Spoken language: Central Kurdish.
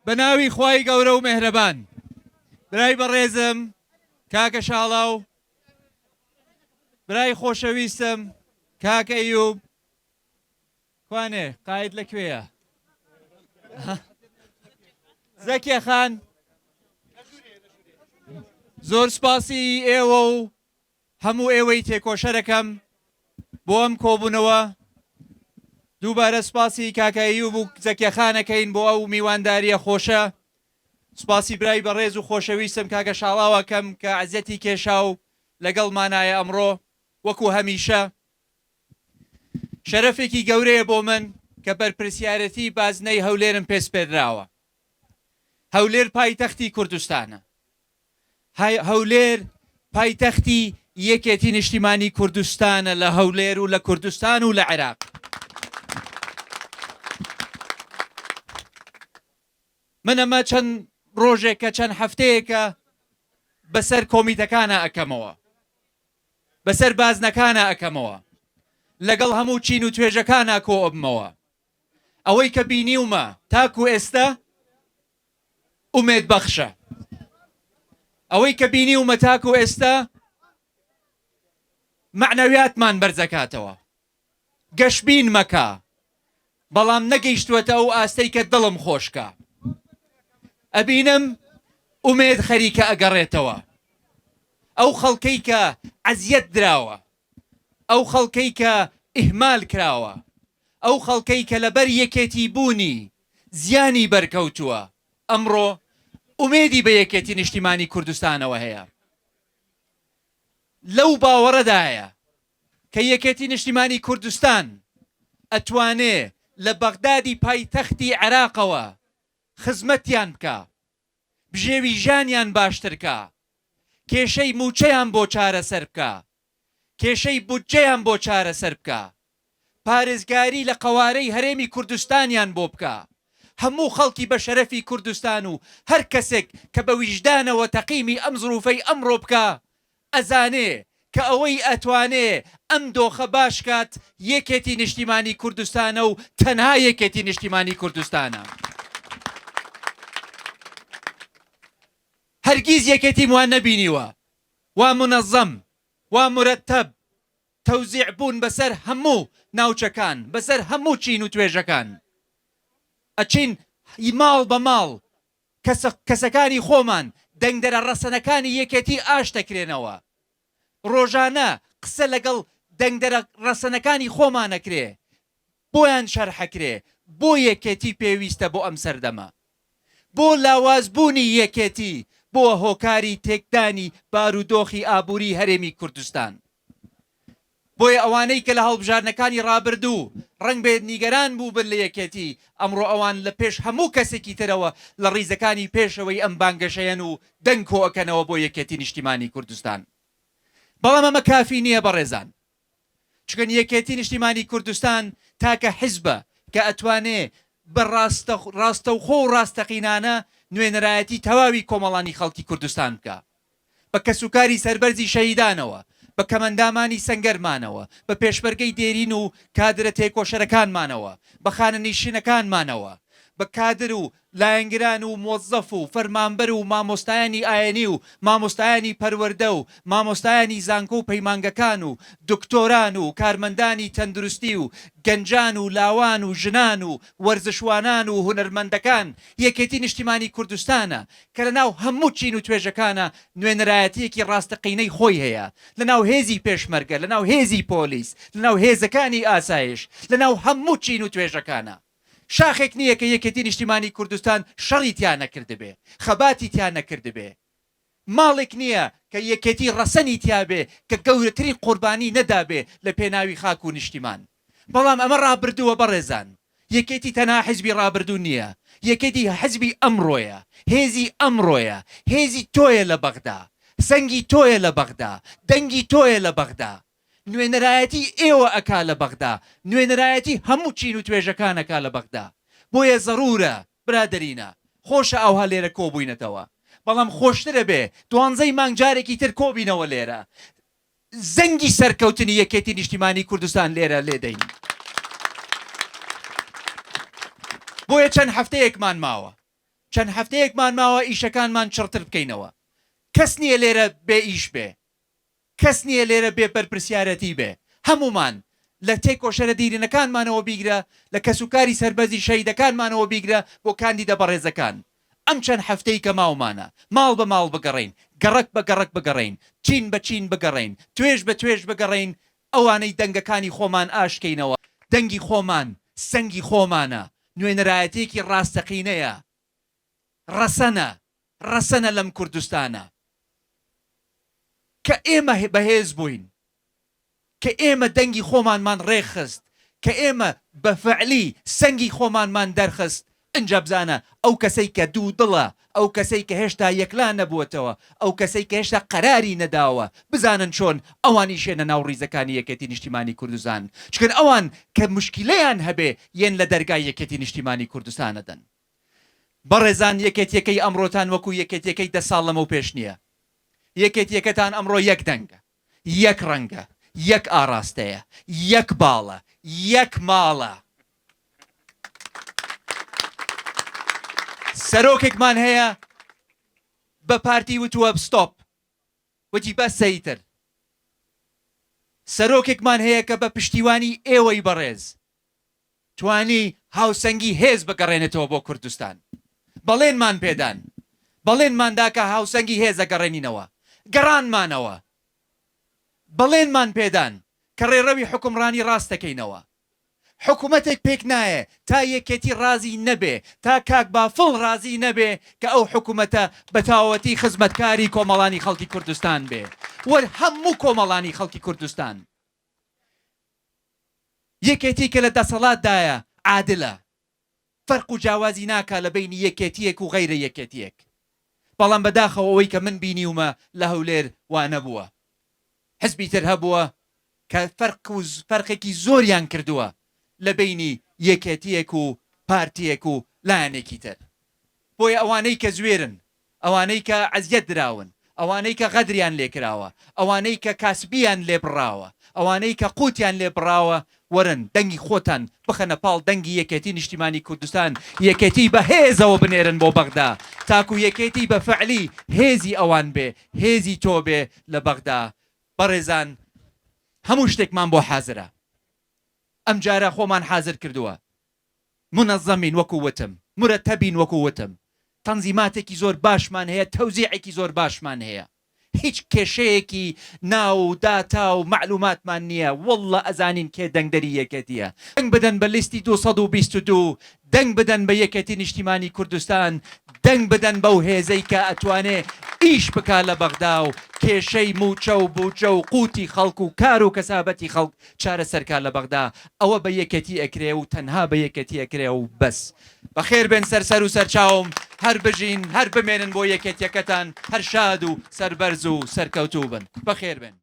بەناوی خوای گەورە و مێهرەبان برای بەڕێزم کاکە شاڵاو، برای خۆشەویستم کاکە ئەیوب، کوانێ قاید لەکوێیە؟ زەکیە خان، زۆر سپاسی ئێوە و هەموو ئێوەی تێکۆشە دەکەم بۆ ئەم کۆبوونەوە. دووبارە سپاسی کاکە ئەیوب و زەکیە خانەکەین بۆ ئەو میوانداریە خۆشە. سپاسی برای بەڕێز و خۆشەویستم کاکە شاڵاوەکەم کە عەزەتی کێشا و لەگەڵمانایە ئەمڕۆ وەکو هەمیشە. شەرەفێکی گەورەیە بۆ من کە بەرپرسیارەتی بازنەی هەولێرم پێسپێدراوە. هەولێر پایتەختی کوردستانە. هەولێر پایتەختی یەکێتی نیشتیمانی کوردستانە لە هەولێر و لە کوردستان و لە عێراق. من ئەمە چەند ڕۆژێکە چەند هەفتەیەکە بەسەر کۆمیتەکانە ئەکەمەوە، بەسەر بازنەکانە ئەکەمەوە، لەگەڵ هەموو چین و توێژەکانە کۆ ئەبمەوە. ئەوەی کە بینیومە تاکو ئێستا ئومێد بەخشە. ئەوەی کە بینیومە تاکو ئێستا معنەویاتمان بەرزەکاتەوە. گەشبین مەکە، بەڵام نەگەیشتوەتە ئەو ئاستەی کە دڵم خۆشکە. ئەبینم ئومێد خەریکە ئەگەڕێتەوە. ئەو خەڵکەی کە عەزیەت دراوە، ئەو خەڵکەی کە ئیهمال کراوە، ئەو خەڵکەی کە لەبەر یەکێتی بوونی زیانی بەرکەوتووە، ئەمڕۆ ئومێدی بە یەکێتی نیشتیمانی کوردستانەوە هەیە. لەو باوەڕەدایە کە یەکێتی نیشتیمانی کوردستان ئەتوانێ لە بەغدادی پایتەختی عێراقەوە خزمەتیان بکە، بژێوی ژانیان باشترکە، کێشەی موچەیان بۆ چارەسەر بکە، کێشەی بودجەیان بۆ چارەسەر بکە، پارێزگاری لە قەوارەی هەرێمی کوردستانیان بۆ بکە. هەموو خەڵکی بە شەرەفی کوردستان و هەر کەسێک کە بە ویژدانەوە تەقیمی ئەم زروفەی ئەمڕۆ بکە ئەزانێ کە ئەوەی ئەتوانێ ئەم دۆخە باشکات یەکێتی نیشتیمانی کوردستانە و تەنها یەکێتی نیشتیمانی کوردستانە. هەرگیز یەکێتیم وان نەبینیوە، وا منەظەم، وا مرەتەب، تەوزیع بوون بەسەر هەموو ناوچەکان، بەسەر هەموو چین و توێژەکان. ئەچین ماڵ بە ماڵ، کەسەکانی خۆمان دەنگدەرە ڕەسەنەکانی یەکێتی ئاش دەکرێنەوە. ڕۆژانە قسە لەگەڵ دەنگدەرە ڕەسەنەکانی خۆمانەکرێ، بۆیان شەرحەکرێ بۆ یەکێتی پێویستە بۆ ئەم سەردەمە، بۆ لاوازبوونی یەکێتی، بۆ هۆکاری تێکدانی بارودۆخی ئابووری هەرێمی کوردستان. بۆیە ئەوانەی کە لە هەڵبژارنەکانی ڕابردوو ڕەنگ بێت نیگەران بوو بن لە یەکێتی، ئەمڕۆ ئەوان لە پێش هەموو کەسێکی ترەوە لە ڕیزەکانی پێشەوەی ئەم بانگەشەیەن و دەنگ کۆئەکەنەوە بۆ یەکێتی نیشتیمانی کوردستان. بەڵام ئەمە کافی نییە بەڕێزان، چونکە یەکێتی نیشتیمانی کوردستان تاکە حیزبە کە ئەتوانێ بە ڕاستەوخۆ و ڕاستەقینانە نوێنەرایەتی تەواوی کۆمەڵانی خەڵکی کوردستان بکە، بە کەسوکاری سەربەرزی شەهیدانەوە، بە کەمەندامانی سەنگەرمانەوە، بە پێشمەرگەی دێرین و کادرە تێکۆشەرەکانمانەوە، بە خانەنیشینەکانمانەوە، بە کادر و لایەنگران و مۆزەف و فەرمانبەر و مامۆستایانی ئایەنی و مامۆستایانی پەروەردە و مامۆستایانی زانکۆ و پەیمانگەکان و دکتۆران و کارمەندانی تەندروستی و گەنجان و لاوان و ژنان و وەرزشوانان و هونەرمەندەکان یەکێتی نیشتیمانی کوردستانە کە لەناو هەموو چین و توێژەکانە نوێنەرایەتیەکی ڕاستەقینەی خۆی هەیە، لەناو هێزی پێشمەرگە، لەناو هێزی پۆلیس، لەناو هێزەکانی ئاسایش، لەناو هەموو چین و توێژەکانە. شاخێک نییە کە یەکێتی نیشتیمانی کوردستان شەڕی تیان نەکردبێ، خەباتی تیان نەکردبێ. ماڵێک نییە کە یەکێتی ڕەسەنی تیابێ کە گەورەترین قوربانی نەدابێ لە پێناوی خاک و نیشتیمان. بەڵام ئەمە ڕابردووە بەڕێزان، یەکێتی تەنها حیزبی ڕابردوو نییە، یەکێتی حیزبی ئەمڕۆیە، هێزی ئەمڕۆیە، هێزی تۆیە لە بەغدا، سەنگی تۆیە لە بەغدا، دەنگی تۆیە لە بەغدا. نوێنەرایەتی ئێوە ئەکا لە بەغدا، نوێنەرایەتی هەموو چین و توێژەکانەکا لە بەغدا. بۆیە زەڕورە برادەرینە، خۆشە ئەوها لێرە کۆبووینەتەوە، بەڵام خۆشترە بێ 12 مانگ جارێکی تر کۆبینەوە لێرە، زەنگی سەرکەوتنی یەکێتی نیشتیمانی کوردستان لێرە لێدەین. بۆیە چەند هەفتەیەکمان ماوە چەند هەفتەیەکمان ماوە ئیشەکانمان چڕتر بکەینەوە. کەس نییە لێرە بێ ئیش بێ، کەس نییە لێرە بێ بەرپرسیارەتی بێ. هەمومان لە تێکۆشەرە دیرینەکانمانەوە بیگرە، لە کەسوکاری سەربەزی شەیدەکانمانەوە بیگرە بۆ کاندیدە بەڕێزەکان. ئەم چەند هەفتەی کە ماومانە ماڵ بە ماڵ بگەڕین، گەڕک بە گەڕک بگەڕین، چین بە چین بگەڕین، توێژ بە توێژ بگەڕین، ئەوانەی دەنگەکانی خۆمان ئاشکەینەوە. دەنگی خۆمان سەنگی خۆمانە، نوێنەرایەتێکی ڕاستەقینەیە، ڕەسەنە لەم کوردستانە کە ئێمە بەهێز بووین، کە ئێمە دەنگی خۆمانمان ڕێخست، کە ئێمە بە فعلی سەنگی خۆمانمان دەرخست. ئەنجا بزانە ئەو کەسەی کە دوو دڵە، ئەو کەسەی کە هێشتا یەکلا نەبووەتەوە، ئەو کەسەی کە هێشتا قەراری نەداوە، بزانن چۆن ئەوانی شێنە ناو ڕیزەکانی یەکێتی نیشتیمانی کوردستان. چکن ئەوان کە مشکلەیان هەبێ یەن لە دەرگای یەکێتی نیشتیمانی کوردستانەدەن. بەڕێزان، یەکێتیەکەی ئەمڕۆتان وەکو یەکێتیەکەی 10 ساڵ لەمە پێش نییە. یەکێتیەکەتان ئەمڕۆ یەک دەنگە، یەک ڕەنگە، یەک ئاراستەیە، یەک باڵە، یەک ماڵە. سەرۆکێکمان هەیە بە پارتی وتووە ستۆپ، وتی بەسەیتر. سەرۆکێکمان هەیە کە بە پشتیوانی ئێوەی بەڕێز توانی هاوسەنگی هێز بگەڕێنێتەوە بۆ کوردستان. بەڵێنمان پێدان، بەڵێنماندا کە هاوسەنگی هێز ئەگەڕێنینەوە، گەڕانمانەوە. بەڵێنمان پێدان کە ڕێڕەوی حکومڕانی ڕاست دەکەینەوە. حکوومەتێک پێک نایە تا یەکێتی ڕازی نەبێ، تا کاک بافڵ ڕازی نەبێ کە ئەو حکوومەتە بە تاوەتی خزمەتکاری کۆمەڵانی خەڵکی کوردستان بێ، وە هەموو کۆمەڵانی خەڵکی کوردستان. یەکێتی کە لە دەسەڵاتدایە عادلە، فەرق و جیاوازی ناکا لە بینی یەکێتیەک و غەیرە یەکێتیەک. بەڵام بەداخەوە ئەوەی کە من بینیومە لە هەولێر وا نەبووە. حزبی تر هەبووە کە فەرقێکی زۆریان کردووە لە بینی یەکێتیەک و پارتیەک و لایەنێکی تر. بۆیە ئەوانەی کە زوێرن، ئەوانەی کە عەزیەت دراون، ئەوانەی کە غەدریان لێکراوە، ئەوانەی کە کاسبیان لێبڕاوە، ئەوانەی کە قوتیان لێبڕاوە، وەرن دەنگی خۆتان بخەنە پاڵ دەنگی یەکێتی نیشتیمانی کوردستان. یەکێتی بە هێزەوە بنێرن بۆ بەغدا، تاکو یەکێتی بە فعلی هێزی ئەوان بێ، هێزی تۆ بێ لە بەغدا. بەڕێزان، هەموو شتێکمان بۆ حازرە. ئەم جارە خۆمان حازر کردووە، منەظەمین وەکو وتم، مرەتەبین وەکو وتم، تەنزیماتێکی زۆر باشمان هەیە، تەوزیعێکی زۆر باشمان هەیە. هیچ کێشەیەکی ناو و داتا و معلوماتمان نییە. وەڵڵە ئەزانین کێ دەنگدەری یەکێتیە. دەنگ بدەن بە لیستی 222، دەنگ بدەن بە یەکێتی نیشتیمانی کوردستان، دەنگ بدەن بەو هێزەی کە ئەتوانێ ئیش بکا لە بەغدا و کێشەی موچە و بوچە و قوتی خەڵک و کار و کەسابەتی خەڵک چارە سەرکار لە بەغدا. ئەوە بە یەکێتی ئەکرێ و تەنها بە یەکێتی ئەکرێ و بەس. بەخێر بێن سەر و سەرچاوم، هەر بژین، هەر بمێنن بۆ یەکێتیەکەتان، هەر شاد و سەربەرز و سەرکەوتوو بن. بەخێر بێن.